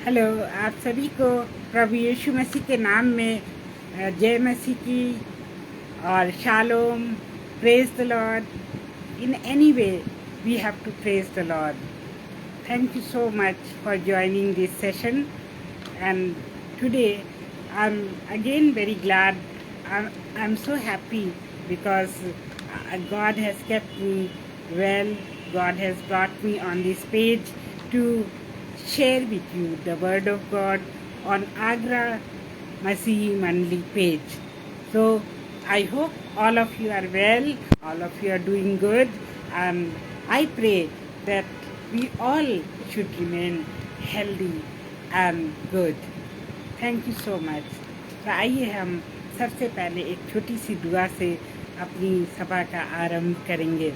Hello. आप सभी को प्रभु यीशु मसीह के नाम में जय मसीह की और शालोम। Praise the lord. In any way we have to praise the lord. Thank you so much for joining this session. And today I'm again very glad. I'm so happy because God has kept me well. God has brought me on this page to share with you the word of God on Agra Masihi Manli page. So I hope all of you are well, all of you are doing good, and I pray that we all should remain healthy and good. Thank you so much. तो आइए हम सबसे पहले एक छोटी सी दुआ से अपनी सभा का आरंभ करेंगे।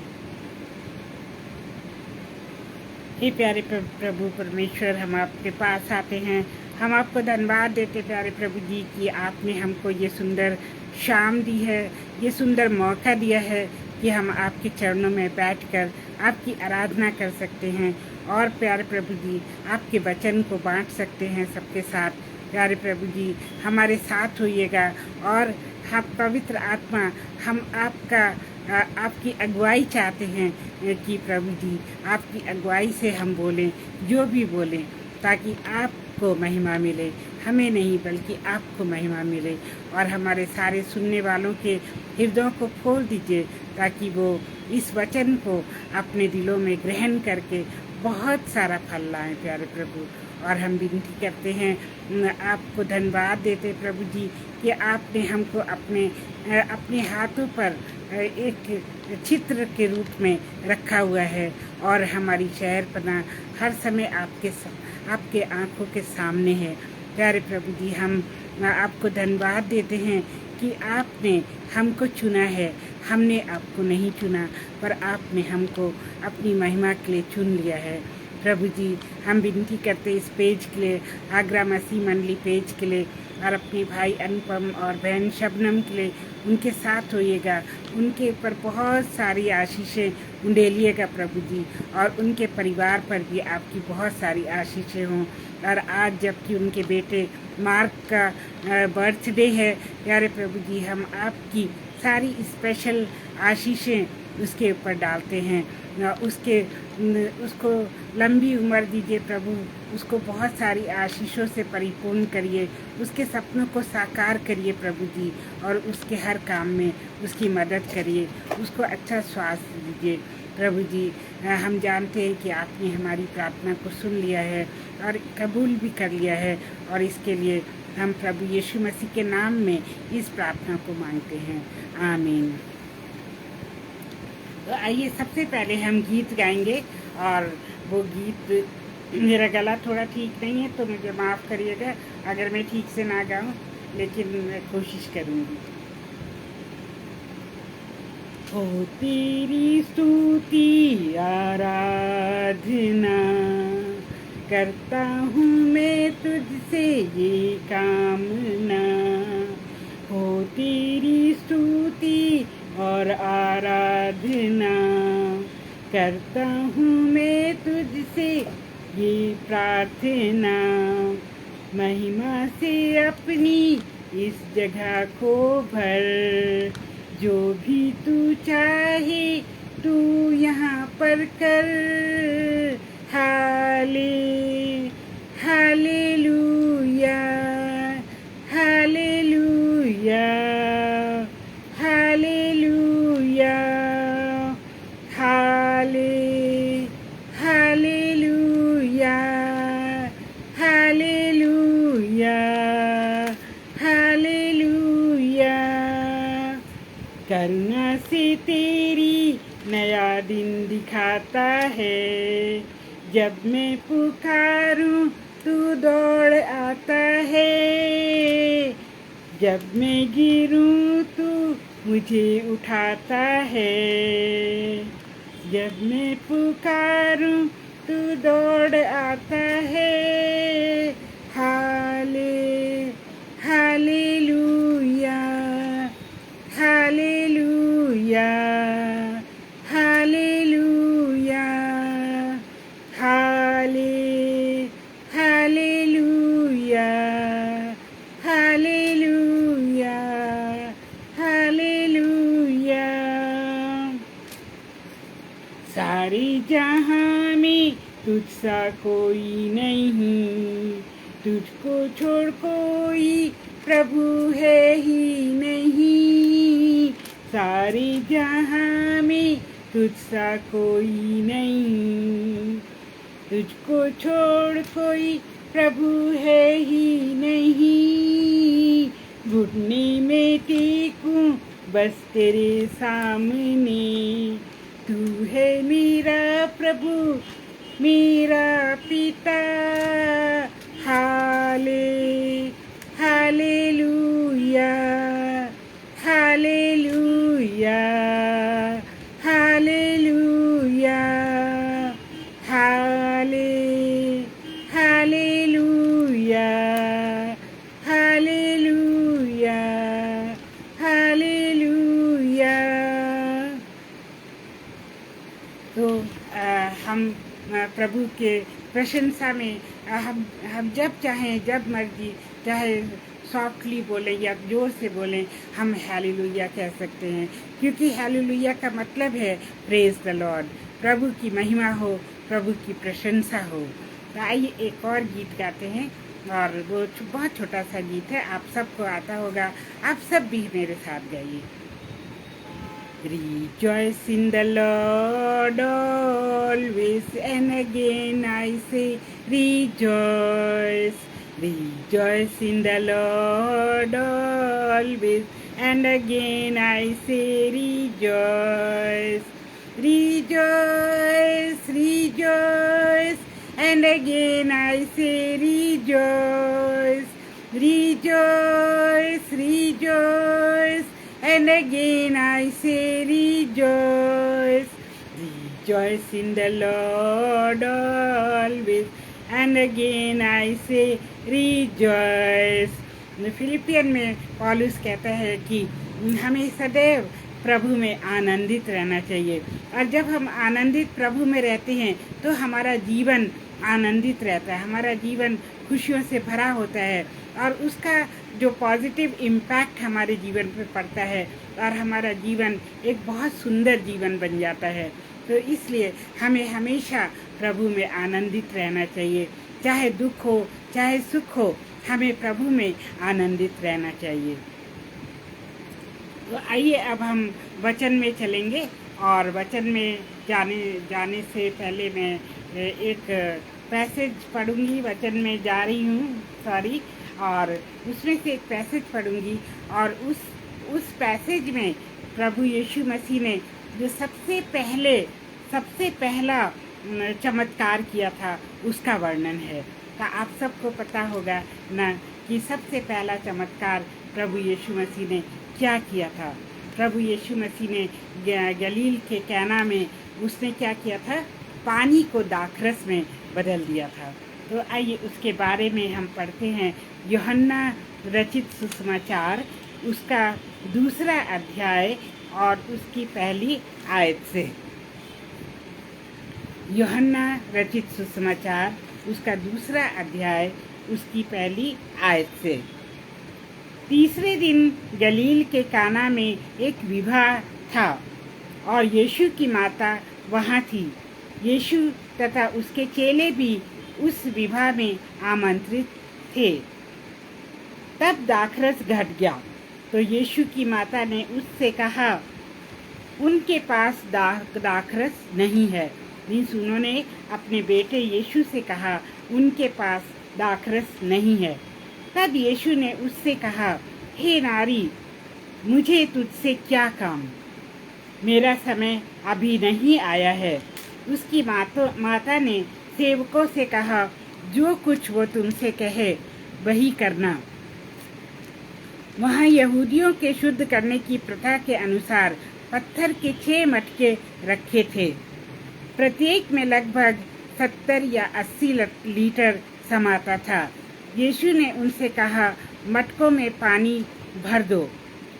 हे प्यारे प्रभु परमेश्वर, हम आपके पास आते हैं। हम आपको धन्यवाद देते प्यारे प्रभु जी कि आपने हमको ये सुंदर शाम दी है, ये सुंदर मौका दिया है कि हम आपके चरणों में बैठकर आपकी आराधना कर सकते हैं और प्यारे प्रभु जी आपके वचन को बांट सकते हैं सबके साथ। प्यारे प्रभु जी हमारे साथ होइएगा और हम पवित्र आत्मा हम आपकी अगुवाई चाहते हैं कि प्रभु जी आपकी अगुवाई से हम बोलें, जो भी बोलें, ताकि आपको महिमा मिले, हमें नहीं बल्कि आपको महिमा मिले। और हमारे सारे सुनने वालों के हृदयों को खोल दीजिए ताकि वो इस वचन को अपने दिलों में ग्रहण करके बहुत सारा फल लाएं प्यारे प्रभु। और हम विनती करते हैं, आपको धन्यवाद देते प्रभु जी कि आपने हमको अपने हाथों पर एक चित्र के रूप में रखा हुआ है और हमारी शहरपना हर समय आपके आँखों के सामने है। प्यारे प्रभु जी हम आपको धन्यवाद देते हैं कि आपने हमको चुना है। हमने आपको नहीं चुना, पर आपने हमको अपनी महिमा के लिए चुन लिया है। प्रभु जी हम विनती करते इस पेज के लिए, आगरा मसीह मंडली पेज के लिए, और अपने भाई अनुपम और बहन शबनम के लिए उनके साथ होइएगा। उनके ऊपर बहुत सारी आशीषें उंडेलिएगा प्रभु जी, और उनके परिवार पर भी आपकी बहुत सारी आशीषें हों। और आज जबकि उनके बेटे मार्क का बर्थडे है, प्यारे प्रभु जी हम आपकी सारी स्पेशल आशीषें उसके ऊपर डालते हैं। उसको लंबी उम्र दीजिए प्रभु, उसको बहुत सारी आशीषों से परिपूर्ण करिए, उसके सपनों को साकार करिए प्रभु जी, और उसके हर काम में उसकी मदद करिए, उसको अच्छा स्वास्थ्य दीजिए प्रभु जी। हम जानते हैं कि आपने हमारी प्रार्थना को सुन लिया है और कबूल भी कर लिया है, और इसके लिए हम प्रभु यीशु मसीह के नाम में इस प्रार्थना को मांगते हैं, आमीन। तो आइए सबसे पहले हम गीत गाएंगे, और वो गीत, मेरा गला थोड़ा ठीक नहीं है तो मुझे माफ़ करिएगा अगर मैं ठीक से ना गाऊं, लेकिन मैं कोशिश करूंगी। ओ तेरी स्तुति आराधना करता हूँ मैं तुझसे ये कामना, हो तेरी स्तुति और आराधना करता हूँ मैं तुझसे ये प्रार्थना, महिमा से अपनी इस जगह को भर, जो भी तू चाहे तू यहाँ पर कर। Hallelujah, hallelujah, hallelujah, hallelujah, hallelujah, hallelujah. करुणा से तेरी नया दिन दिखाता है, जब मैं पुकारूं तू दौड़ आता है, जब मैं गिरूं तू मुझे उठाता है, जब मैं पुकारूं तू दौड़ आता है। Hallelujah, hallelujah, hallelujah, hallelujah. तुझसा कोई नहीं, तुझको छोड़ कोई प्रभु है ही नहीं, सारे जहां में तुझसा कोई नहीं, तुझको छोड़ कोई प्रभु है ही नहीं, घुटने में टेकूं बस तेरे सामने, तू है मेरा प्रभु मेरा पिता, hallelujah, hallelujah, hallelujah, hallelujah, hallelujah, hallelujah. तो हम प्रभु के प्रशंसा में हम जब चाहें, जब मर्जी, चाहे सॉफ्टली बोलें या जोर से बोलें, हम हालेलुया कह सकते हैं, क्योंकि हालेलुया का मतलब है प्रेज द लॉर्ड, प्रभु की महिमा हो, प्रभु की प्रशंसा हो। तो आइए एक और गीत गाते हैं, और वो बहुत छोटा सा गीत है, आप सबको आता होगा, आप सब भी मेरे साथ गाइए। Rejoice in the Lord always, and again I say rejoice. Rejoice in the Lord always, and again I say rejoice. Rejoice, rejoice, and again I say rejoice. Rejoice, rejoice, and again I say rejoice. Rejoice in the Lord always, and again I say rejoice. Philippian में पौलुस कहता है कि हमें सदैव प्रभु में आनंदित रहना चाहिए, और जब हम आनंदित प्रभु में रहते हैं तो हमारा जीवन आनंदित रहता है, हमारा जीवन खुशियों से भरा होता है, और उसका जो पॉजिटिव इम्पैक्ट हमारे जीवन पर पड़ता है, और हमारा जीवन एक बहुत सुंदर जीवन बन जाता है। तो इसलिए हमें हमेशा प्रभु में आनंदित रहना चाहिए, चाहे दुख हो चाहे सुख हो, हमें प्रभु में आनंदित रहना चाहिए। तो आइए अब हम वचन में चलेंगे, और वचन में जाने से पहले मैं एक पैसेज पढ़ूंगी, वचन में जा रही हूँ और उसमें से एक पैसेज पढ़ूंगी, और उस पैसेज में प्रभु यीशु मसीह ने जो सबसे पहला चमत्कार किया था उसका वर्णन है। तो आप सबको पता होगा ना कि सबसे पहला चमत्कार प्रभु यीशु मसीह ने क्या किया था। प्रभु यीशु मसीह ने गलील के कैना में उसने क्या किया था, पानी को दाखरस में बदल दिया था। तो आइए उसके बारे में हम पढ़ते हैं यूहन्ना रचित सुसमाचार, उसका 2 अध्याय और उसकी पहली आयत से। यूहन्ना रचित सुसमाचार, उसका 2 अध्याय, उसकी पहली आयत से। तीसरे दिन गलील के काना में एक विवाह था और यीशु की माता वहाँ थी। यीशु तथा उसके चेले भी उस विवाह में आमंत्रित थे। तब दाखरस घट गया तो यीशु की माता ने उससे कहा, उनके पास दाखरस नहीं है। मीन्स उन्होंने अपने बेटे यीशु से कहा, उनके पास दाखरस नहीं है। तब यीशु ने उससे कहा, हे नारी, मुझे तुझसे क्या काम, मेरा समय अभी नहीं आया है। उसकी माता ने सेवकों से कहा, जो कुछ वो तुमसे कहे वही करना। वहाँ यहूदियों के शुद्ध करने की प्रथा के अनुसार पत्थर के 6 मटके रखे थे, प्रत्येक में लगभग 70 या 80 लीटर समाता था। यीशु ने उनसे कहा, मटकों में पानी भर दो,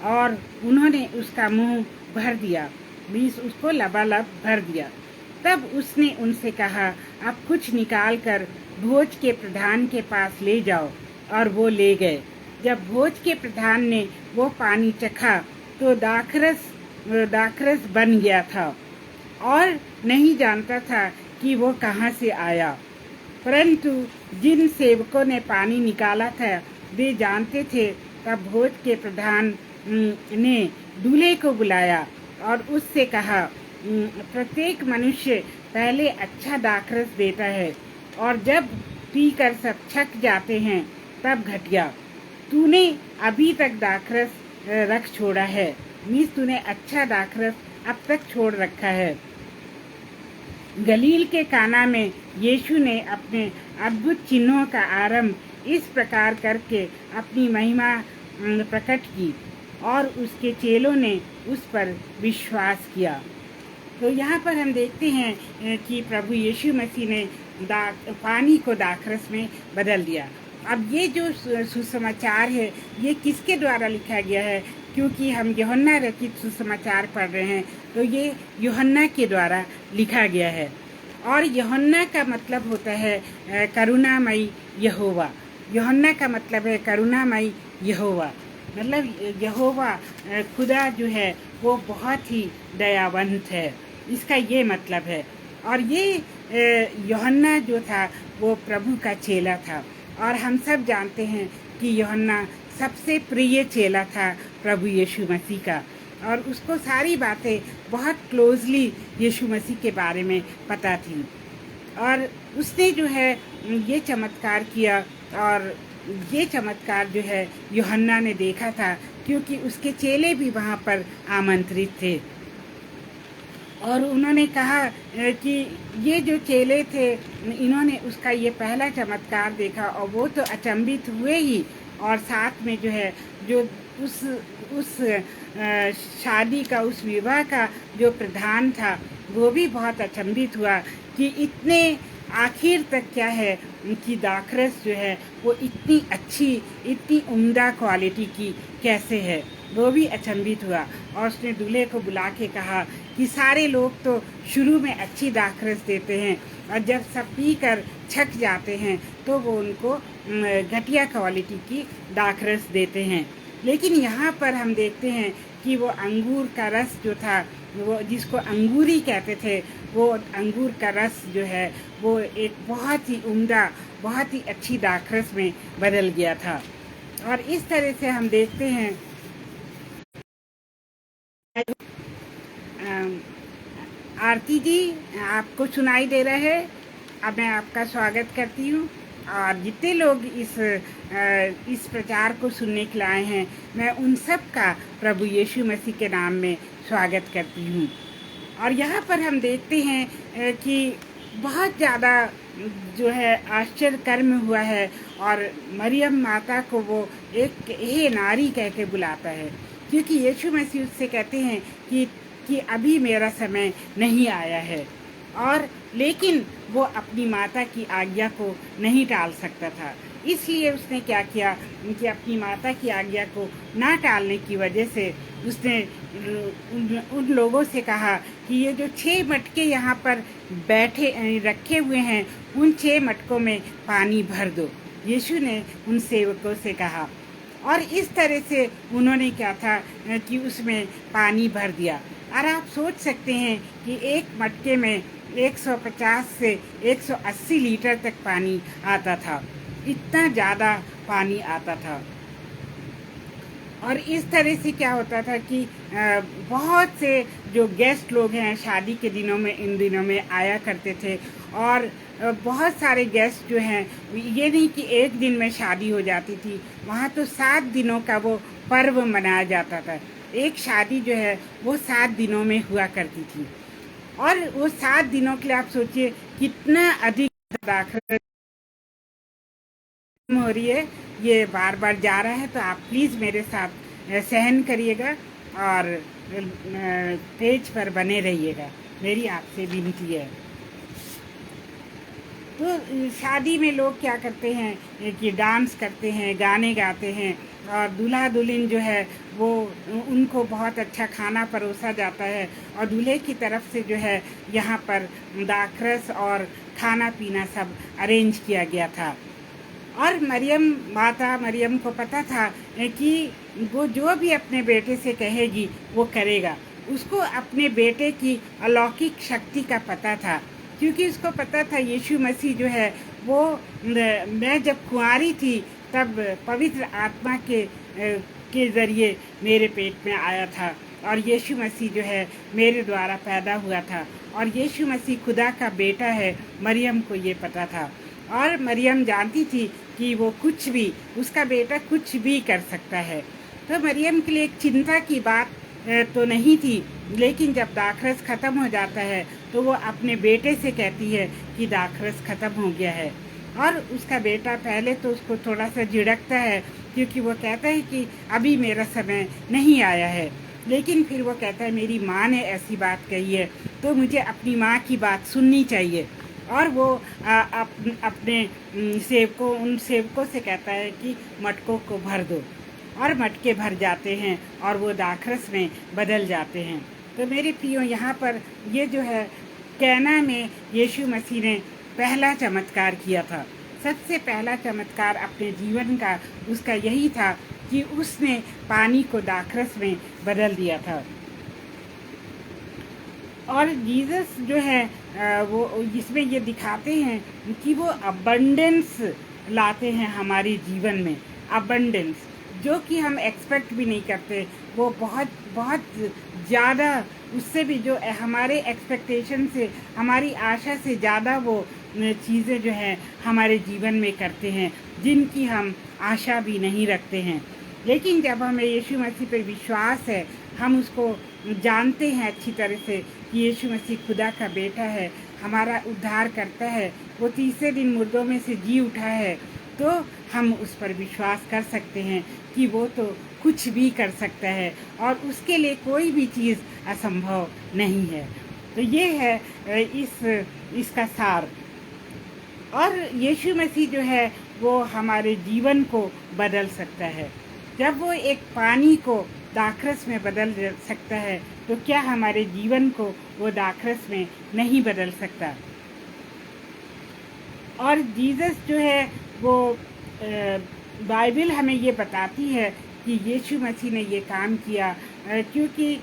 और उन्होंने उसका मुंह भर दिया, मीन्स उसको लबालब भर दिया। तब उसने उनसे कहा, अब कुछ निकाल कर भोज के प्रधान के पास ले जाओ, और वो ले गए। जब भोज के प्रधान ने वो पानी चखा तो दाखरस बन गया था और नहीं जानता था कि वो कहाँ से आया, परंतु जिन सेवकों ने पानी निकाला था वे जानते थे। तब भोज के प्रधान ने दूल्हे को बुलाया और उससे कहा, प्रत्येक मनुष्य पहले अच्छा दाखरस देता है और जब पीकर सब थक जाते हैं तब घटिया। तूने अभी तक दाखरस रख छोड़ा है, मीन्स तूने अच्छा दाखरस अब तक छोड़ रखा है। गलील के काना में यीशु ने अपने अद्भुत चिन्हों का आरंभ इस प्रकार करके अपनी महिमा प्रकट की और उसके चेलों ने उस पर विश्वास किया। तो यहाँ पर हम देखते हैं कि प्रभु यीशु मसीह ने पानी को दाखरस में बदल दिया। अब ये जो सुसमाचार है ये किसके द्वारा लिखा गया है? क्योंकि हम यूहन्ना रचित सुसमाचार पढ़ रहे हैं, तो ये यूहन्ना के द्वारा लिखा गया है। और यूहन्ना का मतलब होता है करुणामयी यहोवा। यूहन्ना का मतलब है करुणामयी यहोवा, मतलब यहोवा खुदा जो है वो बहुत ही दयावंत है, इसका ये मतलब है। और ये यूहन्ना जो था वो प्रभु का चेला था और हम सब जानते हैं कि यूहन्ना सबसे प्रिय चेला था प्रभु यीशु मसीह का, और उसको सारी बातें बहुत क्लोजली यीशु मसीह के बारे में पता थी। और उसने जो है ये चमत्कार किया, और ये चमत्कार जो है यूहन्ना ने देखा था क्योंकि उसके चेले भी वहाँ पर आमंत्रित थे। और उन्होंने कहा कि ये जो चेले थे इन्होंने उसका ये पहला चमत्कार देखा और वो तो अचंभित हुए ही, और साथ में जो है जो उस शादी का, उस विवाह का जो प्रधान था वो भी बहुत अचंभित हुआ कि इतने आखिर तक क्या है कि दाखरस जो है वो इतनी अच्छी, इतनी उम्दा क्वालिटी की कैसे है, वो भी अचंभित हुआ। और उसने दूल्हे को बुला के कहा कि सारे लोग तो शुरू में अच्छी दाखरस देते हैं और जब सब पी कर छक जाते हैं तो वो उनको घटिया क्वालिटी की दाखरस देते हैं। लेकिन यहाँ पर हम देखते हैं कि वो अंगूर का रस जो था, वो जिसको अंगूरी कहते थे, वो अंगूर का रस जो है वो एक बहुत ही उम्दा, बहुत ही अच्छी दाखरस में बदल गया था। और इस तरह से हम देखते हैं आरती जी आपको सुनाई दे रहा है? अब मैं आपका स्वागत करती हूँ, और जितने लोग इस प्रचार को सुनने के लिए आए हैं मैं उन सब का प्रभु यीशु मसीह के नाम में स्वागत करती हूँ। और यहाँ पर हम देखते हैं कि बहुत ज़्यादा जो है आश्चर्य कर्म हुआ है, और मरियम माता को वो एक हे नारी कह के बुलाता है, क्योंकि यीशु मसीह उससे कहते हैं कि अभी मेरा समय नहीं आया है। और लेकिन वो अपनी माता की आज्ञा को नहीं टाल सकता था, इसलिए उसने क्या किया कि अपनी माता की आज्ञा को ना टालने की वजह से उसने उन लोगों से कहा कि ये जो 6 मटके यहाँ पर बैठे रखे हुए हैं उन 6 मटकों में पानी भर दो। यीशु ने उन सेवकों से कहा, और इस तरह से उन्होंने क्या था कि उसमें पानी भर दिया। और आप सोच सकते हैं कि एक मटके में 150 से 180 लीटर तक पानी आता था, इतना ज़्यादा पानी आता था। और इस तरह से क्या होता था कि बहुत से जो गेस्ट लोग हैं शादी के दिनों में, इन दिनों में आया करते थे, और बहुत सारे गेस्ट जो हैं, ये नहीं कि एक दिन में शादी हो जाती थी, वहाँ तो 7 दिनों का वो पर्व मनाया जाता था। एक शादी जो है वो 7 दिनों में हुआ करती थी, और वो 7 दिनों के लिए आप सोचिए कितना अधिक दाखिल हो रही है। ये बार बार जा रहा है, तो आप प्लीज़ मेरे साथ सहन करिएगा और पेज पर बने रहिएगा, मेरी आपसे विनती है। तो शादी में लोग क्या करते हैं कि डांस करते हैं, गाने गाते हैं, और दूल्हा दुल्हन जो है वो उनको बहुत अच्छा खाना परोसा जाता है, और दूल्हे की तरफ से जो है यहाँ पर दाखरस और खाना पीना सब अरेंज किया गया था। और मरियम को पता था कि वो जो भी अपने बेटे से कहेगी वो करेगा। उसको अपने बेटे की अलौकिक शक्ति का पता था, क्योंकि उसको पता था यीशु मसीह जो है वो मैं जब कुंवारी थी तब पवित्र आत्मा के ज़रिए मेरे पेट में आया था और यीशु मसीह जो है मेरे द्वारा पैदा हुआ था और यीशु मसीह खुदा का बेटा है। मरियम को ये पता था और मरियम जानती थी कि वो कुछ भी, उसका बेटा कुछ भी कर सकता है। तो मरियम के लिए एक चिंता की बात तो नहीं थी, लेकिन जब दाखरस ख़त्म हो जाता है तो वो अपने बेटे से कहती है कि दाखरस ख़त्म हो गया है। और उसका बेटा पहले तो उसको थोड़ा सा झिड़कता है, क्योंकि वो कहता है कि अभी मेरा समय नहीं आया है। लेकिन फिर वो कहता है मेरी माँ ने ऐसी बात कही है तो मुझे अपनी माँ की बात सुननी चाहिए। और वो अपने उन सेवकों से कहता है कि मटकों को भर दो, और मटके भर जाते हैं और वो दाखरस में बदल जाते हैं। तो मेरे प्रियो, यहाँ पर ये जो है कैना में यीशु मसीह ने पहला चमत्कार किया था। सबसे पहला चमत्कार अपने जीवन का उसका यही था कि उसने पानी को दाखरस में बदल दिया था। और जीसस जो है वो इसमें ये दिखाते हैं कि वो अबंडेंस लाते हैं हमारे जीवन में। अबंडेंस जो कि हम एक्सपेक्ट भी नहीं करते, वो बहुत बहुत ज़्यादा, उससे भी जो हमारे एक्सपेक्टेशन से, हमारी आशा से ज़्यादा वो चीज़ें जो है हमारे जीवन में करते हैं जिनकी हम आशा भी नहीं रखते हैं। लेकिन जब हमें यीशु मसीह पर विश्वास है, हम उसको जानते हैं अच्छी तरह से कि यीशु मसीह खुदा का बेटा है, हमारा उद्धार करता है, वो तीसरे दिन मुर्दों में से जी उठा है, तो हम उस पर विश्वास कर सकते हैं कि वो तो कुछ भी कर सकता है और उसके लिए कोई भी चीज़ असंभव नहीं है। तो ये है इसका सार। और यीशु मसीह जो है वो हमारे जीवन को बदल सकता है। जब वो एक पानी को दाखरस में बदल सकता है तो क्या हमारे जीवन को वो दाखरस में नहीं बदल सकता। और जीसस जो है वो बाइबल हमें ये बताती है कि यीशु मसीह ने ये काम किया, क्योंकि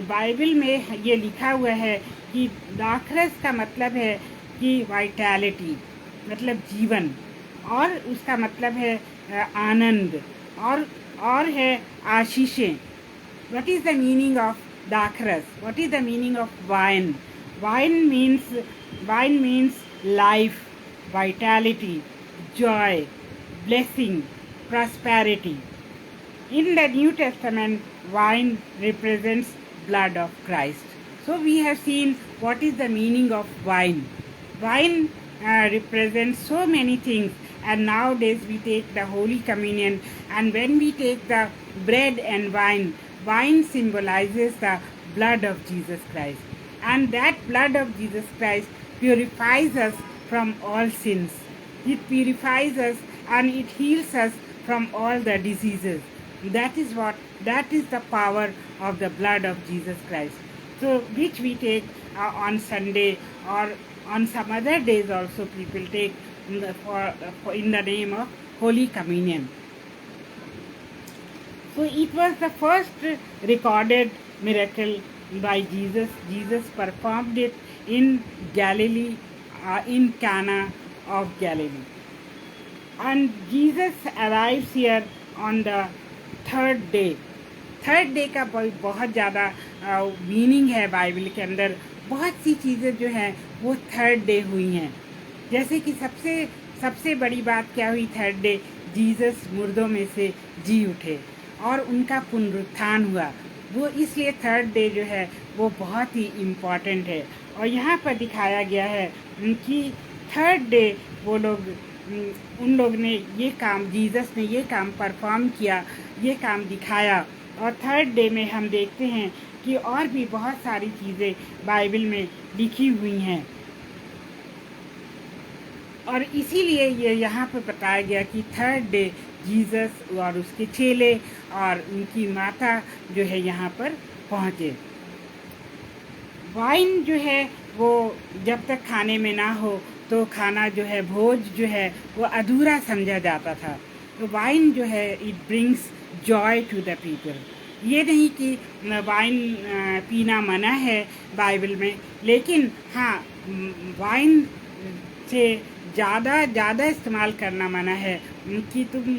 बाइबल में ये लिखा हुआ है कि दाखरस का मतलब है कि वाइटैलिटी, मतलब जीवन, और उसका मतलब है आनंद, और है आशीषें। What is the meaning of दाखरस? What is the meaning of wine? Wine means life, vitality, joy, blessing, prosperity. In the New Testament, wine represents blood of Christ. So we have seen what is the meaning of wine. Wine represents so many things, and nowadays we take the Holy Communion, and when we take the bread and wine symbolizes the blood of Jesus Christ, and that blood of Jesus Christ purifies us from all sins. It purifies us and it heals us from all the diseases. That is the power of the blood of Jesus Christ. So which we take on Sunday, or on some other days also people take in the name of Holy Communion. So it was the first recorded miracle by Jesus. Jesus performed it in Galilee, in Cana of Galilee. And Jesus arrives here on the third day का बहुत ज़्यादा meaning है Bible के अंदर। बहुत सी चीज़ें जो हैं वो थर्ड डे हुई हैं। जैसे कि सबसे बड़ी बात क्या हुई थर्ड डे, जीसस मुर्दों में से जी उठे और उनका पुनरुत्थान हुआ। वो इसलिए थर्ड डे जो है वो बहुत ही इम्पॉर्टेंट है। और यहाँ पर दिखाया गया है कि थर्ड डे उन लोग ने ये काम, जीसस ने ये काम परफॉर्म किया, ये काम दिखाया। और थर्ड डे में हम देखते हैं कि और भी बहुत सारी चीज़ें बाइबल में लिखी हुई हैं, और इसीलिए ये यहाँ पर बताया गया कि थर्ड डे जीसस और उसके चेले और उनकी माता जो है यहाँ पर पहुँचे। वाइन जो है वो जब तक खाने में ना हो तो खाना जो है, भोज जो है वो अधूरा समझा जाता था। तो वाइन जो है it brings joy to the people. ये नहीं कि वाइन पीना मना है बाइबल में, लेकिन हाँ वाइन से ज़्यादा इस्तेमाल करना मना है कि तुम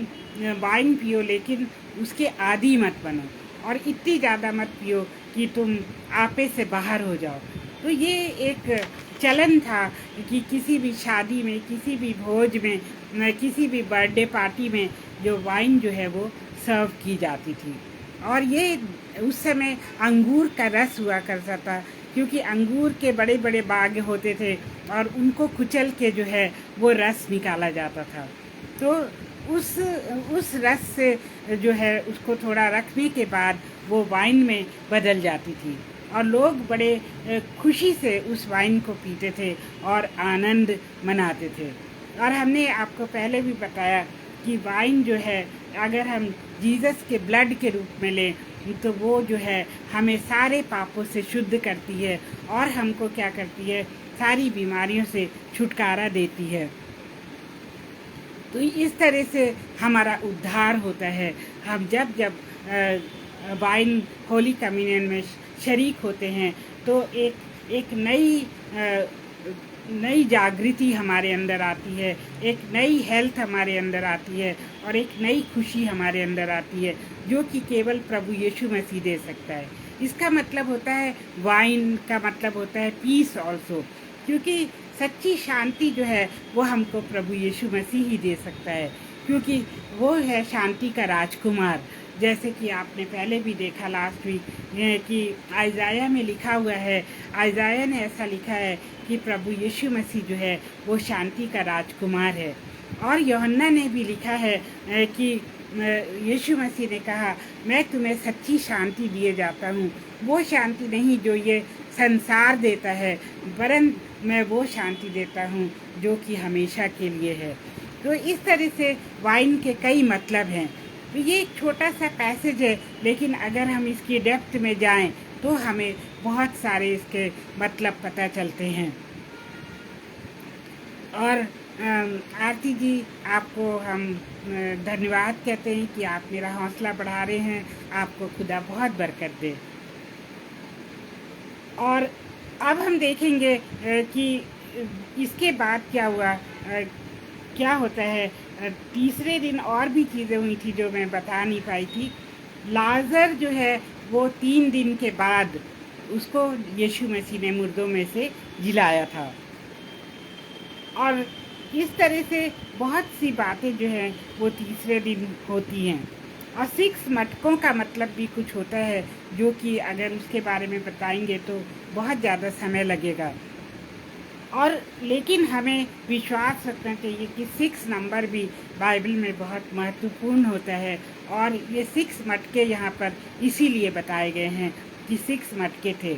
वाइन पियो लेकिन उसके आदी मत बनो, और इतनी ज़्यादा मत पियो कि तुम आपे से बाहर हो जाओ। तो ये एक चलन था कि किसी भी शादी में, किसी भी भोज में, किसी भी बर्थडे पार्टी में जो वाइन जो है वो सर्व की जाती थी। और ये उस समय अंगूर का रस हुआ करता था, क्योंकि अंगूर के बड़े बड़े बाग होते थे और उनको कुचल के जो है वो रस निकाला जाता था। तो उस रस से जो है उसको थोड़ा रखने के बाद वो वाइन में बदल जाती थी, और लोग बड़े खुशी से उस वाइन को पीते थे और आनंद मनाते थे। और हमने आपको पहले भी बताया कि वाइन जो है अगर हम जीसस के ब्लड के रूप में लें तो वो जो है हमें सारे पापों से शुद्ध करती है और हमको क्या करती है, सारी बीमारियों से छुटकारा देती है। तो इस तरह से हमारा उद्धार होता है। हम जब वाइन होली कम्युनियन में शरीक होते हैं तो एक नई जागृति हमारे अंदर आती है, एक नई हेल्थ हमारे अंदर आती है और एक नई खुशी हमारे अंदर आती है, जो कि केवल प्रभु यीशु मसीह दे सकता है। इसका मतलब होता है, वाइन का मतलब होता है पीस ऑल्सो, क्योंकि सच्ची शांति जो है वो हमको प्रभु यीशु मसीह ही दे सकता है, क्योंकि वो है शांति का राजकुमार। जैसे कि आपने पहले भी देखा लास्ट वीक कि आइज़ाया में लिखा हुआ है, आइज़ाया ने ऐसा लिखा है कि प्रभु यीशु मसीह जो है वो शांति का राजकुमार है। और यूहन्ना ने भी लिखा है कि यीशु मसीह ने कहा, मैं तुम्हें सच्ची शांति दिए जाता हूँ, वो शांति नहीं जो ये संसार देता है, वरन मैं वो शांति देता हूँ जो कि हमेशा के लिए है। तो इस तरह से वाइन के कई मतलब हैं। तो ये एक छोटा सा पैसेज है, लेकिन अगर हम इसकी डेप्थ में जाएं तो हमें बहुत सारे इसके मतलब पता चलते हैं। और आरती जी, आपको हम धन्यवाद कहते हैं कि आप मेरा हौसला बढ़ा रहे हैं। आपको खुदा बहुत बरकत दे। और अब हम देखेंगे कि इसके बाद क्या हुआ, क्या होता है। तीसरे दिन और भी चीज़ें हुई थी जो मैं बता नहीं पाई थी। लाजर जो है वो 3 दिन के बाद उसको यीशु मसीह ने मुर्दों में से जिलाया था। और इस तरह से बहुत सी बातें जो हैं वो तीसरे दिन होती हैं। और 6 मटकों का मतलब भी कुछ होता है, जो कि अगर उसके बारे में बताएंगे तो बहुत ज़्यादा समय लगेगा। और लेकिन हमें विश्वास रखना चाहिए कि 6 नंबर भी बाइबल में बहुत महत्वपूर्ण होता है, और ये 6 मटके यहाँ पर इसीलिए बताए गए हैं कि 6 मटके थे।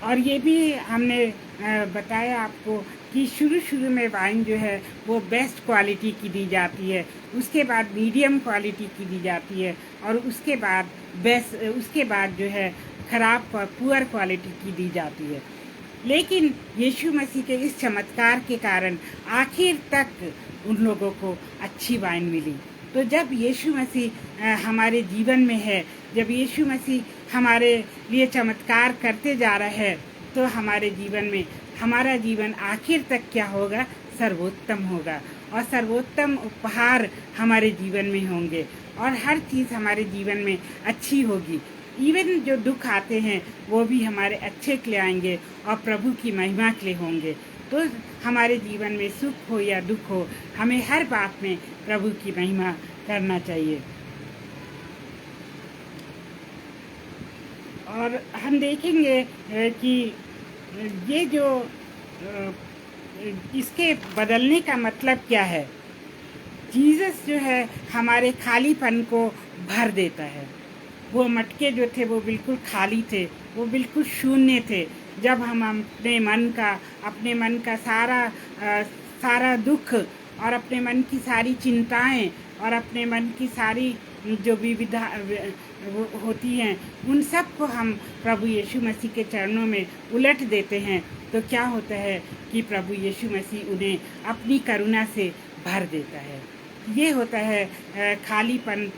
और ये भी हमने बताया आपको कि शुरू में वाइन जो है वो बेस्ट क्वालिटी की दी जाती है, उसके बाद मीडियम क्वालिटी की दी जाती है, और उसके बाद जो है ख़राब पुअर क्वालिटी की दी जाती है। लेकिन यीशु मसीह के इस चमत्कार के कारण आखिर तक उन लोगों को अच्छी वाइन मिली। तो जब यीशु मसीह हमारे जीवन में है, जब यीशु मसीह हमारे लिए चमत्कार करते जा रहा है, तो हमारे जीवन में हमारा जीवन आखिर तक क्या होगा, सर्वोत्तम होगा, और सर्वोत्तम उपहार हमारे जीवन में होंगे, और हर चीज़ हमारे जीवन में अच्छी होगी। इवन जो दुख आते हैं वो भी हमारे अच्छे के लिए आएंगे और प्रभु की महिमा के लिए होंगे। तो हमारे जीवन में सुख हो या दुख हो, हमें हर बात में प्रभु की महिमा करना चाहिए। और हम देखेंगे कि ये जो इसके बदलने का मतलब क्या है। जीसस जो है हमारे खालीपन को भर देता है। वो मटके जो थे वो बिल्कुल खाली थे, वो बिल्कुल शून्य थे। जब हम अपने मन का सारा दुख और अपने मन की सारी चिंताएं और अपने मन की सारी जो विविधा होती हैं, उन सब को हम प्रभु यीशु मसीह के चरणों में उलट देते हैं, तो क्या होता है कि प्रभु यीशु मसीह उन्हें अपनी करुणा से भर देता है। ये होता है खालीपन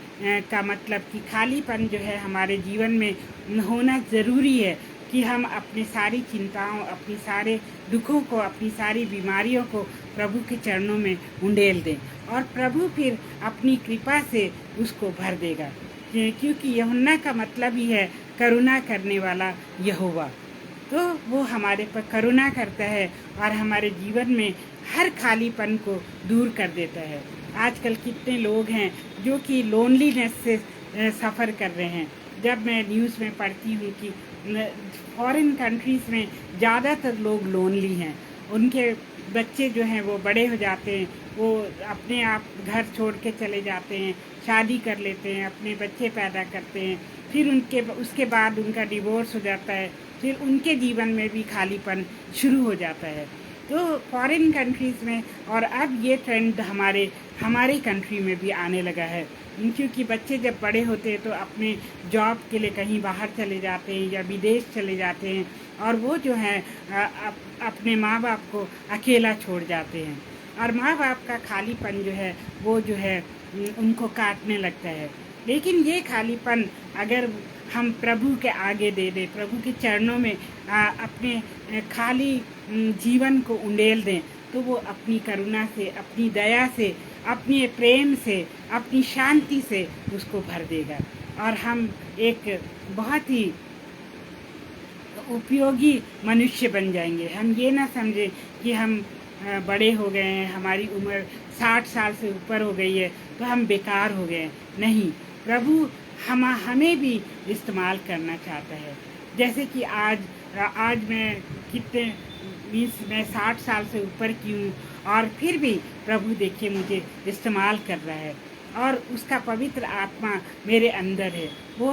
का मतलब, कि खालीपन जो है हमारे जीवन में होना ज़रूरी है, कि हम अपनी सारी चिंताओं, अपनी सारे दुखों को, अपनी सारी बीमारियों को प्रभु के चरणों में उंडेल दें, और प्रभु फिर अपनी कृपा से उसको भर देगा। क्योंकि यूहन्ना का मतलब ही है करुणा करने वाला यहोवा। तो वो हमारे पर करुणा करता है और हमारे जीवन में हर खालीपन को दूर कर देता है। आजकल कितने लोग हैं जो कि लोनलीनेस से सफ़र कर रहे हैं। जब मैं न्यूज़ में पढ़ती हूँ कि फॉरेन कंट्रीज़ में ज़्यादातर लोग लोनली हैं, उनके बच्चे जो हैं वो बड़े हो जाते हैं, वो अपने आप घर छोड़ के चले जाते हैं, शादी कर लेते हैं, अपने बच्चे पैदा करते हैं, फिर उसके बाद उनका डिवोर्स हो जाता है, फिर उनके जीवन में भी खालीपन शुरू हो जाता है। तो फॉरेन कंट्रीज़ में, और अब ये ट्रेंड हमारे कंट्री में भी आने लगा है, क्योंकि बच्चे जब बड़े होते हैं तो अपने जॉब के लिए कहीं बाहर चले जाते हैं या विदेश चले जाते हैं, और वो जो है अपने माँ बाप को अकेला छोड़ जाते हैं, और माँ बाप का खालीपन जो है वो जो है उनको काटने लगता है। लेकिन ये खालीपन अगर हम प्रभु के आगे दे दें, प्रभु के चरणों में अपने खाली जीवन को उंडेल दें, तो वो अपनी करुणा से, अपनी दया से, अपने प्रेम से, अपनी शांति से उसको भर देगा, और हम एक बहुत ही उपयोगी मनुष्य बन जाएंगे। हम ये ना समझें कि हम बड़े हो गए हैं, हमारी उम्र 60 साल से ऊपर हो गई है तो हम बेकार हो गए। नहीं, प्रभु हमें भी इस्तेमाल करना चाहता है। जैसे कि आज मैं 60 साल से ऊपर की हूँ, और फिर भी प्रभु देखिए मुझे इस्तेमाल कर रहा है, और उसका पवित्र आत्मा मेरे अंदर है। वो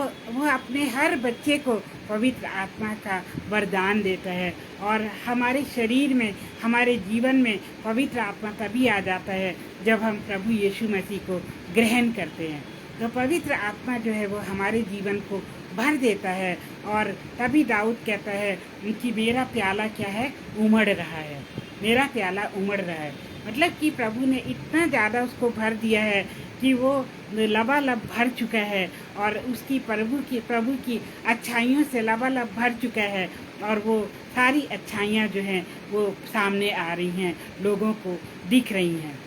अपने हर बच्चे को पवित्र आत्मा का वरदान देता है, और हमारे शरीर में, हमारे जीवन में पवित्र आत्मा तभी आ जाता है जब हम प्रभु यीशु मसीह को ग्रहण करते हैं। तो पवित्र आत्मा जो है वो हमारे जीवन को भर देता है, और तभी दाऊद कहता है कि मेरा प्याला क्या है, उमड़ रहा है, मेरा प्याला उमड़ रहा है। मतलब कि प्रभु ने इतना ज़्यादा उसको भर दिया है कि वो लबालब भर चुका है, और उसकी प्रभु की अच्छाइयों से लबालब भर चुका है, और वो सारी अच्छाइयाँ जो हैं वो सामने आ रही हैं, लोगों को दिख रही हैं।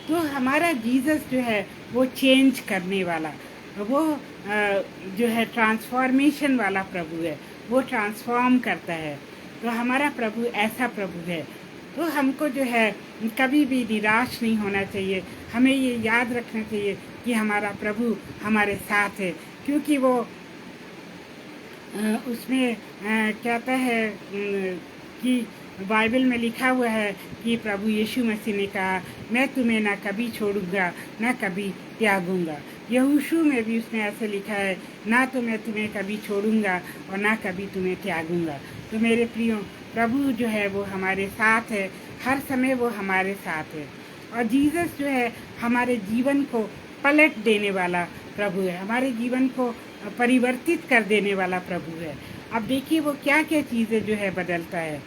तो हमारा जीसस जो है वो चेंज करने वाला, वो जो है ट्रांसफॉर्मेशन वाला प्रभु है, वो ट्रांसफॉर्म करता है। तो हमारा प्रभु ऐसा प्रभु है। तो हमको जो है कभी भी निराश नहीं होना चाहिए। हमें ये याद रखना चाहिए कि हमारा प्रभु हमारे साथ है, क्योंकि वो उसमें कहता है कि बाइबल में लिखा हुआ है कि प्रभु यीशु मसीह ने कहा, मैं तुम्हें ना कभी छोड़ूंगा ना कभी त्यागूंगा। यहोशू में भी उसने ऐसे लिखा है, ना तो मैं तुम्हें कभी छोड़ूंगा और ना कभी तुम्हें त्यागूंगा। तो मेरे प्रियो, प्रभु जो है वो हमारे साथ है, हर समय वो हमारे साथ है। और जीसस जो है हमारे जीवन को पलट देने वाला प्रभु है, हमारे जीवन को परिवर्तित कर देने वाला प्रभु है। अब देखिए वो क्या क्या चीज़ें जो है बदलता है।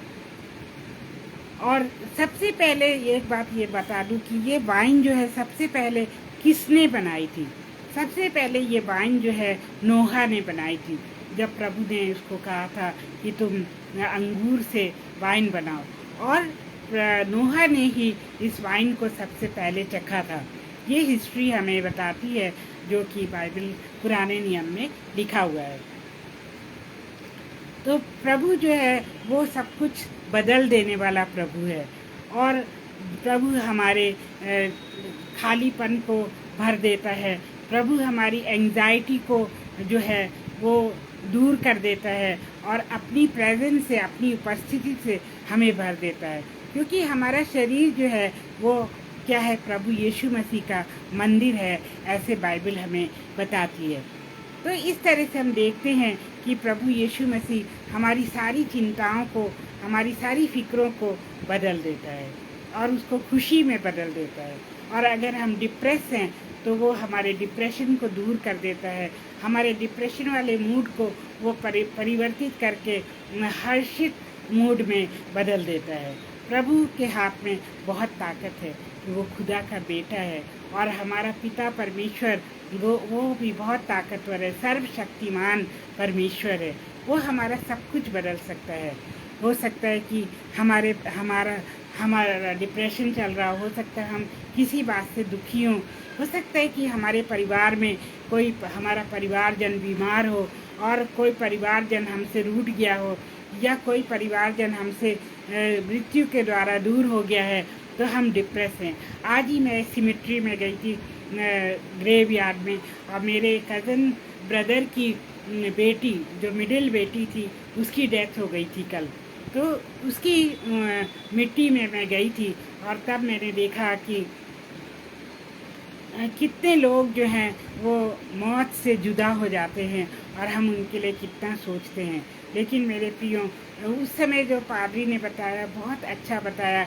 और सबसे पहले एक बात ये बता दूं कि ये वाइन जो है सबसे पहले किसने बनाई थी? सबसे पहले ये वाइन जो है नोहा ने बनाई थी। जब प्रभु ने उसको कहा था कि तुम अंगूर से वाइन बनाओ, और नोहा ने ही इस वाइन को सबसे पहले चखा था। ये हिस्ट्री हमें बताती है, जो कि बाइबल पुराने नियम में लिखा हुआ है। तो प्रभु जो है वो सब कुछ बदल देने वाला प्रभु है, और प्रभु हमारे खालीपन को भर देता है। प्रभु हमारी एंग्जाइटी को जो है वो दूर कर देता है, और अपनी प्रेजेंस से, अपनी उपस्थिति से हमें भर देता है। क्योंकि हमारा शरीर जो है वो क्या है, प्रभु यीशु मसीह का मंदिर है, ऐसे बाइबल हमें बताती है। तो इस तरह से हम देखते हैं कि प्रभु यीशु मसीह हमारी सारी चिंताओं को, हमारी सारी फिक्रों को बदल देता है, और उसको खुशी में बदल देता है। और अगर हम डिप्रेस हैं तो वो हमारे डिप्रेशन को दूर कर देता है, हमारे डिप्रेशन वाले मूड को वो परिवर्तित करके हर्षित मूड में बदल देता है। प्रभु के हाथ में बहुत ताकत है, वो खुदा का बेटा है, और हमारा पिता परमेश्वर वो भी बहुत ताकतवर है, सर्वशक्तिमान परमेश्वर है। वो हमारा सब कुछ बदल सकता है। हो सकता है कि हमारा डिप्रेशन चल रहा हो सकता है हम किसी बात से दुखी हों, हो सकता है कि हमारे परिवार में कोई हमारा परिवारजन बीमार हो और कोई परिवारजन हमसे रूठ गया हो, या कोई परिवारजन हमसे मृत्यु के द्वारा दूर हो गया है, तो हम डिप्रेस हैं। आज ही मैं सिमेट्री में गई थी, ग्रेव यार्ड में, और मेरे कज़न ब्रदर की बेटी, जो मिडिल बेटी थी, उसकी डेथ हो गई थी कल। तो उसकी मिट्टी में मैं गई थी, और तब मैंने देखा कि कितने लोग जो हैं वो मौत से जुदा हो जाते हैं, और हम उनके लिए कितना सोचते हैं। लेकिन मेरे प्रियो, उस समय जो पादरी ने बताया, बहुत अच्छा बताया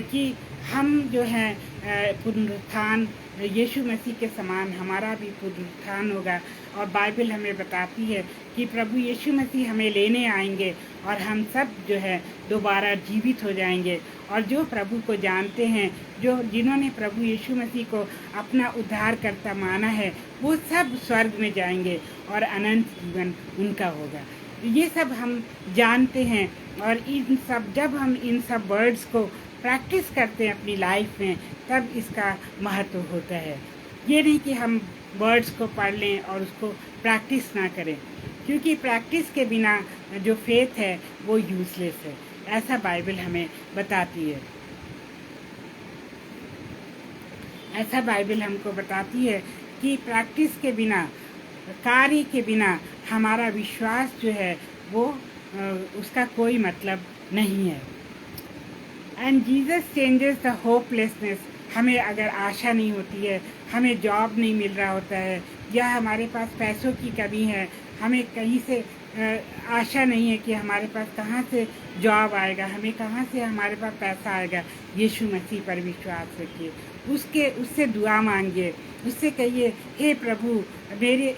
कि हम जो हैं पुनरुत्थान यीशु मसीह के समान हमारा भी पुनरुत्थान होगा। और बाइबल हमें बताती है कि प्रभु यीशु मसीह हमें लेने आएंगे, और हम सब जो है दोबारा जीवित हो जाएंगे। और जो प्रभु को जानते हैं, जिन्होंने प्रभु यीशु मसीह को अपना उद्धारकर्ता माना है, वो सब स्वर्ग में जाएंगे और अनंत जीवन उनका होगा। ये सब हम जानते हैं, और जब हम इन सब वर्ड्स को प्रैक्टिस करते हैं अपनी लाइफ में, तब इसका महत्व होता है। ये नहीं कि हम वर्ड्स को पढ़ लें और उसको प्रैक्टिस ना करें, क्योंकि प्रैक्टिस के बिना जो फेथ है वो यूजलेस है, ऐसा बाइबल हमें बताती है। ऐसा बाइबल हमको बताती है कि प्रैक्टिस के बिना, कार्य के बिना हमारा विश्वास जो है वो उसका कोई मतलब नहीं है। And Jesus changes the hopelessness. हमें अगर आशा नहीं होती है, हमें जॉब नहीं मिल रहा होता है, या हमारे पास पैसों की कमी है, हमें कहीं से आशा नहीं है कि हमारे पास कहाँ से जॉब आएगा, हमें कहाँ से हमारे पास पैसा आएगा, यीशु मसीह पर विश्वास रखिए, उससे दुआ मांगिए, उससे कहिए, हे प्रभु मेरे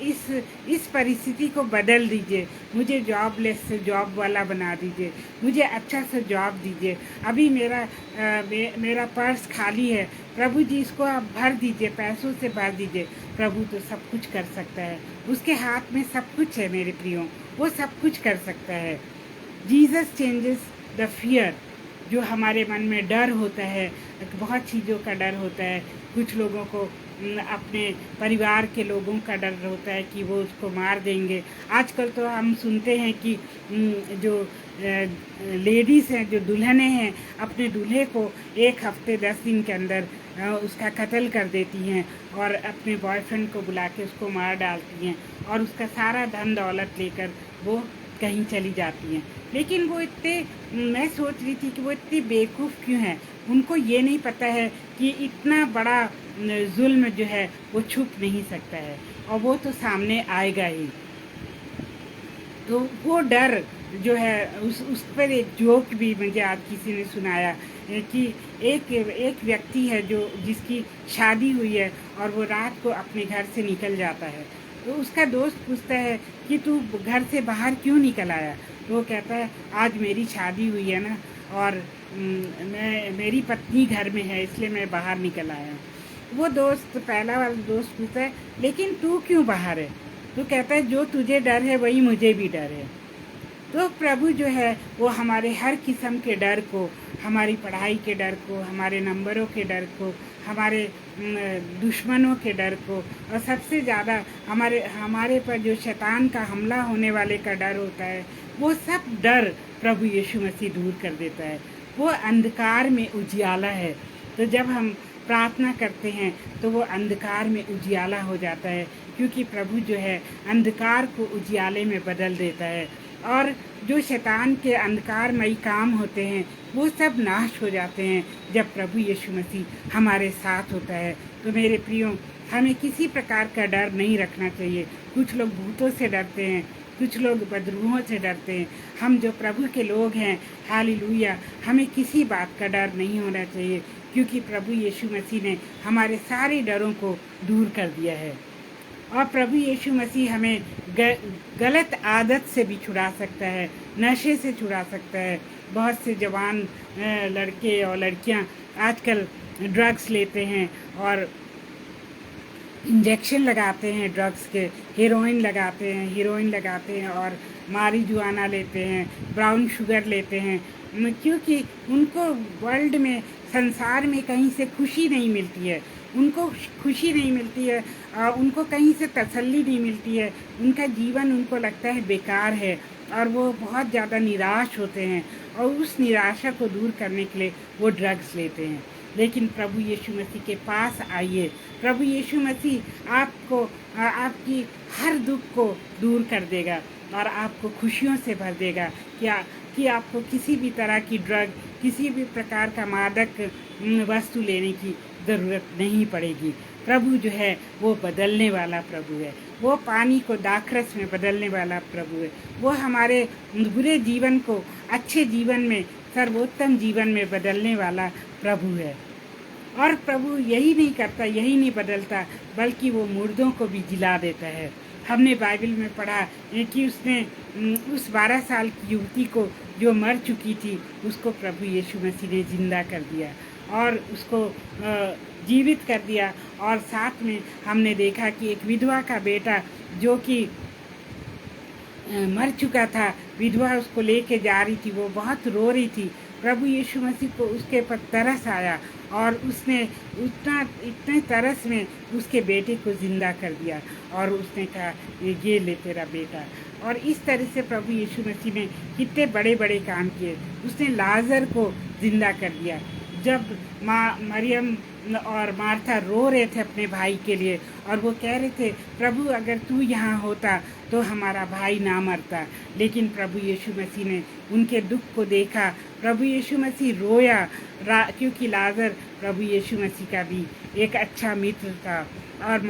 इस परिस्थिति को बदल दीजिए, मुझे जॉबलेस से जॉब वाला बना दीजिए, मुझे अच्छा सा जॉब दीजिए। अभी मेरा पर्स खाली है, प्रभु जी इसको आप भर दीजिए, पैसों से भर दीजिए। प्रभु तो सब कुछ कर सकता है, उसके हाथ में सब कुछ है मेरे प्रियो, वो सब कुछ कर सकता है। Jesus changes the fear. जो हमारे मन में डर होता है, बहुत चीज़ों का डर होता है, कुछ लोगों को अपने परिवार के लोगों का डर होता है कि वो उसको मार देंगे। आजकल तो हम सुनते हैं कि जो लेडीज़ हैं, जो दुल्हनें हैं, अपने दूल्हे को 1 हफ्ते 10 दिन के अंदर उसका कत्ल कर देती हैं, और अपने बॉयफ्रेंड को बुला के उसको मार डालती हैं, और उसका सारा धन दौलत लेकर वो कहीं चली जाती हैं। लेकिन वो मैं सोच रही थी कि वो इतनी बेवकूफ़ क्यों हैं, उनको ये नहीं पता है कि इतना बड़ा जुल्म जो है वो छुप नहीं सकता है, और वो तो सामने आएगा ही। तो वो डर जो है, उस पर एक जोक भी मुझे आज किसी ने सुनाया कि एक व्यक्ति है जिसकी शादी हुई है, और वो रात को अपने घर से निकल जाता है। तो उसका दोस्त पूछता है कि तू घर से बाहर क्यों निकल आया? तो वो कहता है, आज मेरी शादी हुई है ना, और मेरी पत्नी घर में है, इसलिए मैं बाहर निकल आया। वो पहला वाला दोस्त पूछता है, लेकिन तू क्यों बाहर है? तो कहता है, जो तुझे डर है वही मुझे भी डर है। तो प्रभु जो है वो हमारे हर किस्म के डर को, हमारी पढ़ाई के डर को, हमारे नंबरों के डर को, हमारे दुश्मनों के डर को, और सबसे ज़्यादा हमारे पर जो शैतान का हमला होने वाले का डर होता है, वो सब डर प्रभु यीशु मसीह दूर कर देता है। वो अंधकार में उजियाला है। तो जब हम प्रार्थना करते हैं तो वो अंधकार में उजियाला हो जाता है, क्योंकि प्रभु जो है अंधकार को उजियाले में बदल देता है, और जो शैतान के अंधकारमयी काम होते हैं वो सब नाश हो जाते हैं जब प्रभु यीशु मसीह हमारे साथ होता है। तो मेरे प्रियो, हमें किसी प्रकार का डर नहीं रखना चाहिए। कुछ लोग भूतों से डरते हैं, कुछ लोग बदरूहों से डरते हैं। हम जो प्रभु के लोग हैं, हालेलुया, हमें किसी बात का डर नहीं होना चाहिए, क्योंकि प्रभु यीशु मसीह ने हमारे सारे डरों को दूर कर दिया है। और प्रभु यीशु मसीह हमें गलत आदत से भी छुड़ा सकता है, नशे से छुड़ा सकता है। बहुत से जवान लड़के और लड़कियां आजकल ड्रग्स लेते हैं और इंजेक्शन लगाते हैं ड्रग्स के, हीरोइन लगाते हैं और मारिजुआना लेते हैं, ब्राउन शुगर लेते हैं, क्योंकि उनको वर्ल्ड में, संसार में कहीं से खुशी नहीं मिलती है, उनको खुशी नहीं मिलती है, उनको कहीं से तसल्ली नहीं मिलती है, उनका जीवन उनको लगता है बेकार है और वो बहुत ज़्यादा निराश होते हैं और उस निराशा को दूर करने के लिए वो ड्रग्स लेते हैं। लेकिन प्रभु यीशु मसीह के पास आइए। प्रभु यीशु मसीह आपको आपकी हर दुख को दूर कर देगा और आपको खुशियों से भर देगा कि आपको किसी भी तरह की ड्रग, किसी भी प्रकार का मादक वस्तु लेने की ज़रूरत नहीं पड़ेगी। प्रभु जो है वो बदलने वाला प्रभु है, वो पानी को दाखरस में बदलने वाला प्रभु है, वो हमारे बुरे जीवन को अच्छे जीवन में, सर्वोत्तम जीवन में बदलने वाला प्रभु है। और प्रभु यही नहीं करता, यही नहीं बदलता, बल्कि वो मुर्दों को भी जिला देता है। हमने बाइबल में पढ़ा कि उसने उस 12 साल की युवती को जो मर चुकी थी, उसको प्रभु यीशु मसीह ने जिंदा कर दिया और उसको जीवित कर दिया। और साथ में हमने देखा कि एक विधवा का बेटा जो कि मर चुका था, विधवा उसको लेके जा रही थी, वो बहुत रो रही थी। प्रभु यीशु मसीह को उसके पर तरस आया और उसने इतने तरस में उसके बेटे को ज़िंदा कर दिया और उसने कहा ये ले तेरा बेटा। और इस तरह से प्रभु यीशु मसीह ने कितने बड़े बड़े काम किए। उसने लाजर को ज़िंदा कर दिया। जब मरियम और मार्था रो रहे थे अपने भाई के लिए और वो कह रहे थे, प्रभु अगर तू यहाँ होता तो हमारा भाई ना मरता, लेकिन प्रभु यीशु मसीह ने उनके दुख को देखा। प्रभु यीशु मसीह रोया क्योंकि लाजर प्रभु यीशु मसीह का भी एक अच्छा मित्र था और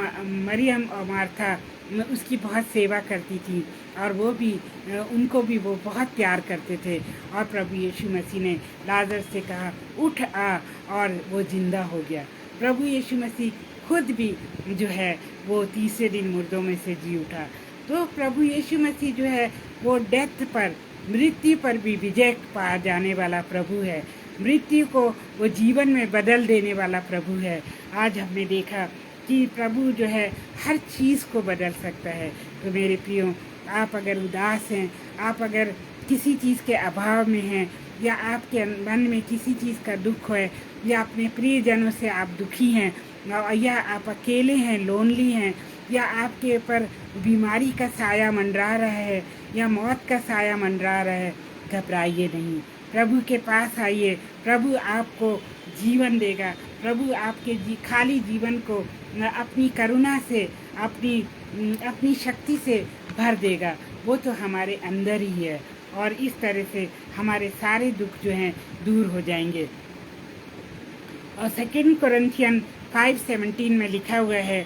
मरियम और मार्था उसकी बहुत सेवा करती थी और वो भी उनको भी वो बहुत प्यार करते थे। और प्रभु यीशु मसीह ने लाजर से कहा उठ आ, और वो जिंदा हो गया। प्रभु यीशु मसीह खुद भी जो है वो तीसरे दिन मुर्दों में से जी उठा। तो प्रभु यीशु मसीह जो है वो डेथ पर, मृत्यु पर भी विजय पा जाने वाला प्रभु है। मृत्यु को वो जीवन में बदल देने वाला प्रभु है। आज हमने देखा कि प्रभु जो है हर चीज़ को बदल सकता है। तो मेरे प्रियो, आप अगर उदास हैं, आप अगर किसी चीज़ के अभाव में हैं, या आपके मन में किसी चीज़ का दुख है, या अपने प्रियजनों से आप दुखी हैं, या आप अकेले हैं, लोनली हैं, या आपके ऊपर बीमारी का साया मंडरा रहा है, या मौत का साया मंडरा रहा है, घबराइए नहीं। प्रभु के पास आइए, प्रभु आपको जीवन देगा। प्रभु आपके खाली जीवन को अपनी करुणा से, अपनी शक्ति से भर देगा। वो तो हमारे अंदर ही है और इस तरह से हमारे सारे दुख जो हैं दूर हो जाएंगे। और 2 कोरिन्थियन 5:17 में लिखा हुआ है,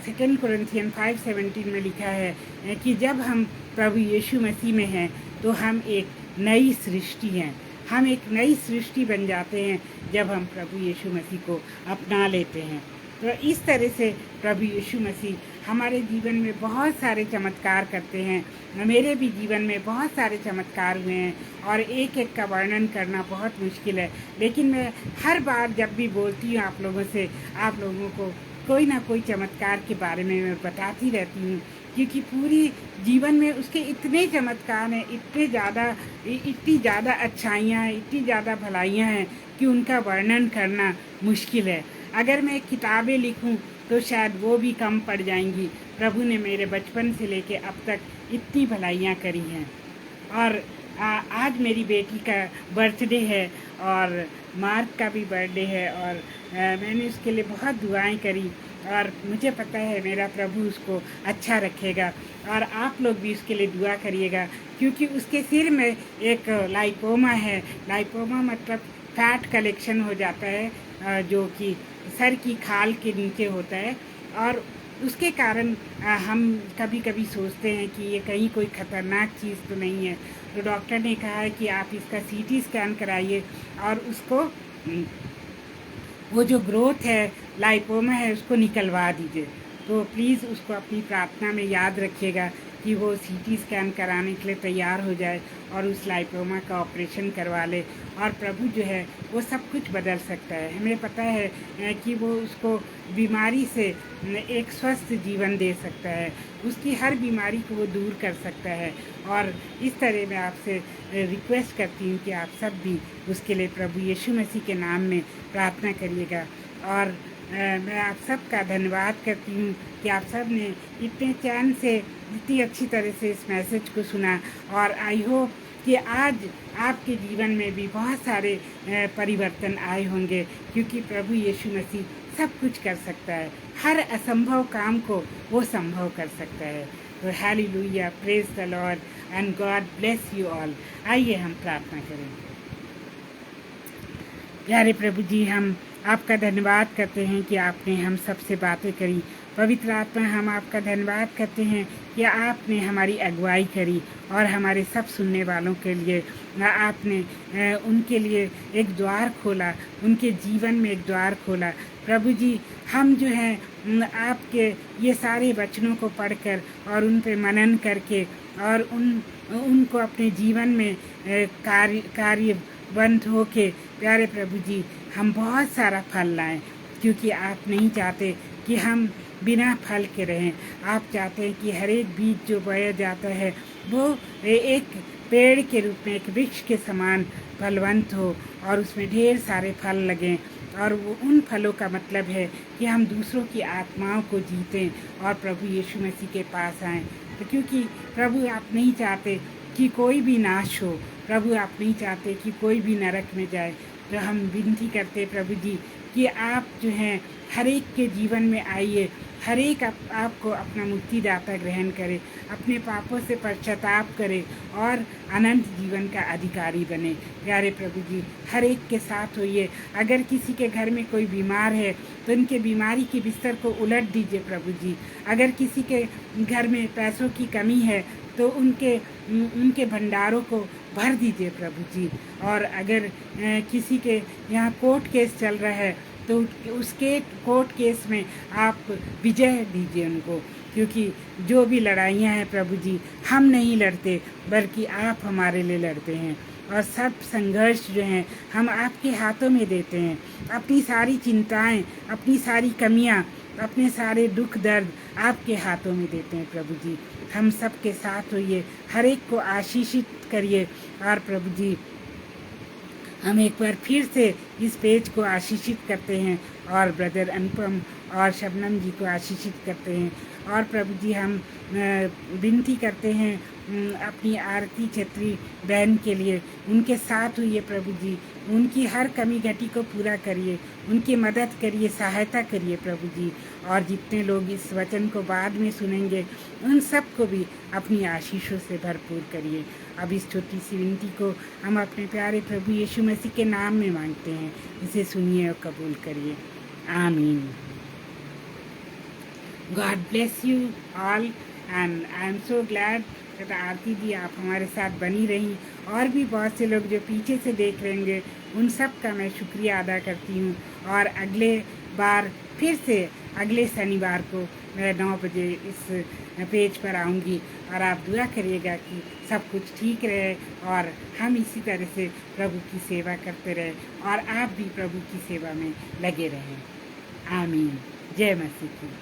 2 कोरिन्थियन 5:17 में लिखा है कि जब हम प्रभु यीशु मसीह में हैं तो हम एक नई सृष्टि हैं। हम एक नई सृष्टि बन जाते हैं जब हम प्रभु यीशु मसीह को अपना लेते हैं। तो इस तरह से प्रभु यीशु मसीह हमारे जीवन में बहुत सारे चमत्कार करते हैं। मेरे भी जीवन में बहुत सारे चमत्कार हुए हैं और एक एक का वर्णन करना बहुत मुश्किल है, लेकिन मैं हर बार जब भी बोलती हूँ आप लोगों से, आप लोगों को कोई ना कोई चमत्कार के बारे में मैं बताती रहती हूँ, क्योंकि पूरी जीवन में उसके इतने चमत्कार हैं, इतनी ज़्यादा अच्छाइयाँ हैं, इतनी ज़्यादा भलाइयाँ हैं कि उनका वर्णन करना मुश्किल है। अगर मैं किताबें लिखूं तो शायद वो भी कम पड़ जाएंगी। प्रभु ने मेरे बचपन से लेके अब तक इतनी भलाइयाँ करी हैं। और आज मेरी बेटी का बर्थडे है और मार्क का भी बर्थडे है और मैंने उसके लिए बहुत दुआएं करी और मुझे पता है मेरा प्रभु उसको अच्छा रखेगा। और आप लोग भी उसके लिए दुआ करिएगा, क्योंकि उसके सिर में एक लाइपोमा है। लाइपोमा मतलब फैट कलेक्शन हो जाता है, जो कि सर की खाल के नीचे होता है, और उसके कारण हम कभी कभी सोचते हैं कि ये कहीं कोई ख़तरनाक चीज़ तो नहीं है। तो डॉक्टर ने कहा है कि आप इसका CT स्कैन कराइए और उसको वो जो ग्रोथ है, लाइपोमा है, उसको निकलवा दीजिए। तो प्लीज़ उसको अपनी प्रार्थना में याद रखिएगा कि वो सीटी स्कैन कराने के लिए तैयार हो जाए और उस लाइपोमा का ऑपरेशन करवा ले। और प्रभु जो है वो सब कुछ बदल सकता है। हमें पता है कि वो उसको बीमारी से एक स्वस्थ जीवन दे सकता है, उसकी हर बीमारी को वो दूर कर सकता है। और इस तरह मैं आपसे रिक्वेस्ट करती हूँ कि आप सब भी उसके लिए प्रभु यीशु मसीह के नाम में प्रार्थना करिएगा। और मैं आप सब का धन्यवाद करती हूँ कि आप सब ने इतने चैन से, इतनी अच्छी तरह से इस मैसेज को सुना। और आई होप कि आज आपके जीवन में भी बहुत सारे परिवर्तन आए होंगे, क्योंकि प्रभु यीशु मसीह सब कुछ कर सकता है। हर असंभव काम को वो संभव कर सकता है। तो hallelujah, praise the Lord and God bless you all. आइए हम प्रार्थना करें। प्यारे प्रभु जी, हम आपका धन्यवाद करते हैं कि आपने हम सबसे बातें करी। पवित्र आत्मा, हम आपका धन्यवाद करते हैं कि आपने हमारी अगुवाई करी और हमारे सब सुनने वालों के लिए आपने उनके लिए एक द्वार खोला, उनके जीवन में एक द्वार खोला। प्रभु जी, हम जो हैं आपके ये सारे वचनों को पढ़कर और उन पे मनन करके और उनको अपने जीवन में कार्यबंध होके, प्यारे प्रभु जी, हम बहुत सारा फल लाएं, क्योंकि आप नहीं चाहते कि हम बिना फल के रहें। आप चाहते हैं कि हर एक बीज जो बोया जाता है वो एक पेड़ के रूप में, एक वृक्ष के समान फलवंत हो और उसमें ढेर सारे फल लगें। और वो उन फलों का मतलब है कि हम दूसरों की आत्माओं को जीतें और प्रभु यीशु मसीह के पास आएँ। तो क्योंकि प्रभु आप नहीं चाहते कि कोई भी नाश हो, प्रभु आप नहीं चाहते कि कोई भी नरक में जाए। तो हम विनती करते प्रभु जी कि आप जो हैं हर एक के जीवन में आइए, हर एक आपको अपना मुक्तिदाता ग्रहण करे, अपने पापों से पश्चाताप करे और अनंत जीवन का अधिकारी बने। प्यारे प्रभु जी, हर एक के साथ होइए। अगर किसी के घर में कोई बीमार है तो उनके बीमारी के बिस्तर को उलट दीजिए प्रभु जी। अगर किसी के घर में पैसों की कमी है तो उनके भंडारों को भर दीजिए प्रभु जी। और अगर किसी के यहाँ कोर्ट केस चल रहा है तो उसके कोर्ट केस में आप विजय दीजिए उनको, क्योंकि जो भी लड़ाइयाँ हैं प्रभु जी, हम नहीं लड़ते बल्कि आप हमारे लिए लड़ते हैं। और सब संघर्ष जो हैं हम आपके हाथों में देते हैं। अपनी सारी चिंताएं, अपनी सारी कमियां, अपने सारे दुख दर्द आपके हाथों में देते हैं प्रभु जी। हम सब के साथ होइए, हर एक को आशीषित करिए। और प्रभु जी, हम एक बार फिर से इस पेज को आशीषित करते हैं और ब्रदर अनुपम और शबनम जी को आशीषित करते हैं। और प्रभु जी, हम विनती करते हैं अपनी आरती छत्री बहन के लिए, उनके साथ हुई प्रभु जी, उनकी हर कमी घटी को पूरा करिए, उनकी मदद करिए, सहायता करिए प्रभु जी। और जितने लोग इस वचन को बाद में सुनेंगे उन सब को भी अपनी आशीषों से भरपूर करिए। अब इस छोटी सी विनती को हम अपने प्यारे प्रभु यीशु मसीह के नाम में मांगते हैं। इसे सुनिए और कबूल करिए। आमीन। God bless you all and I am so glad that आरती जी आप हमारे साथ बनी रही। और भी बहुत से लोग जो पीछे से देख रहेंगे उन सब का मैं शुक्रिया अदा करती हूँ। और अगले बार फिर से अगले शनिवार को मैं 9 बजे इस पेज पर आऊँगी और आप दुआ करिएगा कि सब कुछ ठीक रहे और हम इसी तरह से प्रभु की सेवा करते रहें और आप भी प्रभु की सेवा में लगे रहें। आमीन। जय मसीह की।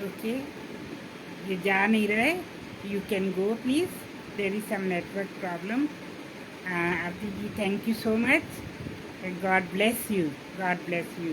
ओके, ये जा नहीं रहे, you can go please, there is some network problem. Aarti ji, thank you so much. God bless you, God bless you.